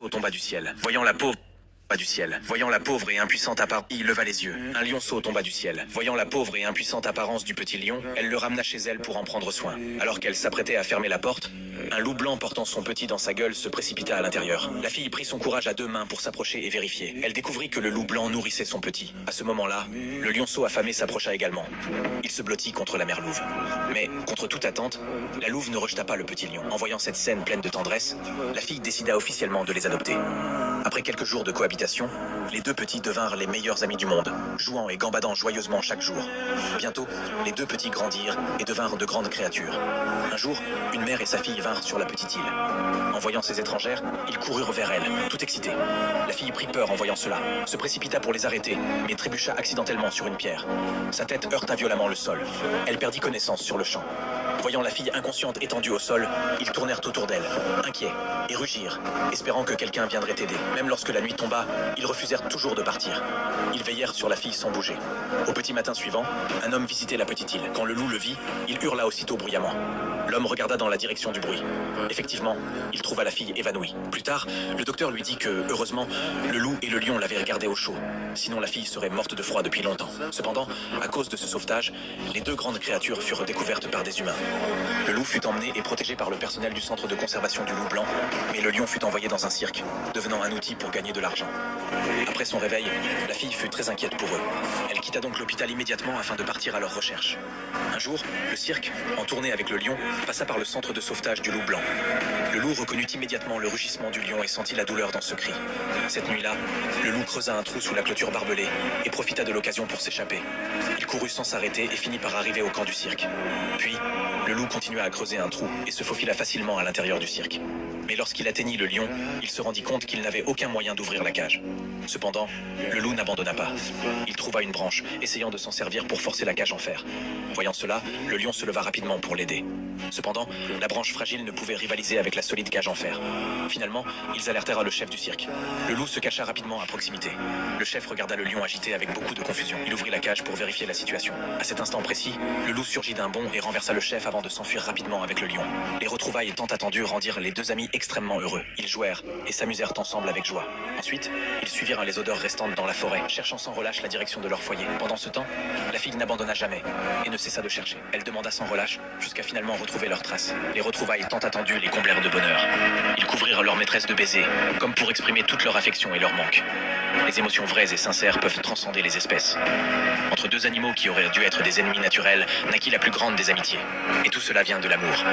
tomba du ciel. Voyant la pauvre du ciel. Voyant la pauvre et impuissante apparence, il leva les yeux. Un lionceau tomba du ciel. Voyant la pauvre et impuissante apparence du petit lion, elle le ramena chez elle pour en prendre soin. Alors qu'elle s'apprêtait à fermer la porte, un loup blanc portant son petit dans sa gueule se précipita à l'intérieur. La fille prit son courage à deux mains pour s'approcher et vérifier. Elle découvrit que le loup blanc nourrissait son petit. À ce moment-là, le lionceau affamé s'approcha également. Il se blottit contre la mère louve. Mais, contre toute attente, la louve ne rejeta pas le petit lion. En voyant cette scène pleine de tendresse, la fille décida officiellement de les adopter. Après quelques jours de cohabitation, les deux petits devinrent les meilleurs amis du monde, jouant et gambadant joyeusement chaque jour. Bientôt, les deux petits grandirent et devinrent de grandes créatures. Un jour, une mère et sa fille vinrent sur la petite île. En voyant ces étrangères, ils coururent vers elle, tout excités. La fille prit peur en voyant cela, se précipita pour les arrêter, mais trébucha accidentellement sur une pierre. Sa tête heurta violemment le sol. Elle perdit connaissance sur le champ. Voyant la fille inconsciente étendue au sol, ils tournèrent autour d'elle, inquiets, et rugirent, espérant que quelqu'un viendrait aider. Même lorsque la nuit tomba, ils refusèrent toujours de partir. Ils veillèrent sur la fille sans bouger. Au petit matin suivant, un homme visitait la petite île. Quand le loup le vit, il hurla aussitôt bruyamment. L'homme regarda dans la direction du bruit. Effectivement, il trouva la fille évanouie. Plus tard, le docteur lui dit que, heureusement, le loup et le lion l'avaient regardée au chaud. Sinon, la fille serait morte de froid depuis longtemps. Cependant, à cause de ce sauvetage, les deux grandes créatures furent découvertes par des humains. Le loup fut emmené et protégé par le personnel du centre de conservation du loup blanc, mais le lion fut envoyé dans un cirque, devenant un outil pour gagner de l'argent. Après son réveil, la fille fut très inquiète pour eux. Elle quitta donc l'hôpital immédiatement afin de partir à leur recherche. Un jour, le cirque, en tournée avec le lion, passa par le centre de sauvetage du loup blanc. Le loup reconnut immédiatement le rugissement du lion et sentit la douleur dans ce cri. Cette nuit-là, le loup creusa un trou sous la clôture barbelée et profita de l'occasion pour s'échapper. Il courut sans s'arrêter et finit par arriver au camp du cirque. Puis, le loup continua à creuser un trou et se faufila facilement à l'intérieur du cirque. Mais lorsqu'il atteignit le lion, il se rendit compte qu'il n'avait aucun moyen d'ouvrir la cage. Cependant, le loup n'abandonna pas. Il trouva une branche, essayant de s'en servir pour forcer la cage en fer. Voyant cela, le lion se leva rapidement pour l'aider. Cependant, la branche fragile ne pouvait rivaliser avec la solide cage en fer. Finalement, ils alertèrent le chef du cirque. Le loup se cacha rapidement à proximité. Le chef regarda le lion agité avec beaucoup de confusion. Il ouvrit la cage pour vérifier la situation. À cet instant précis, le loup surgit d'un bond et renversa le chef avant de s'enfuir rapidement avec le lion. Les retrouvailles tant attendues rendirent les deux amis extrêmement heureux. Ils jouèrent et s'amusèrent ensemble avec joie. Ensuite, ils suivirent les odeurs restantes dans la forêt, cherchant sans relâche la direction de leur foyer. Pendant ce temps, la fille n'abandonna jamais et ne cessa de chercher. Elle demanda sans relâche jusqu'à finalement retrouver leurs traces. Les retrouvailles tant attendues les comblèrent de bonheur. Ils couvrirent leur maîtresse de baisers, comme pour exprimer toute leur affection et leur manque. Les émotions vraies et sincères peuvent transcender les espèces. Entre deux animaux qui auraient dû être des ennemis naturels, naquit la plus grande des amitiés. Et tout cela vient de l'amour.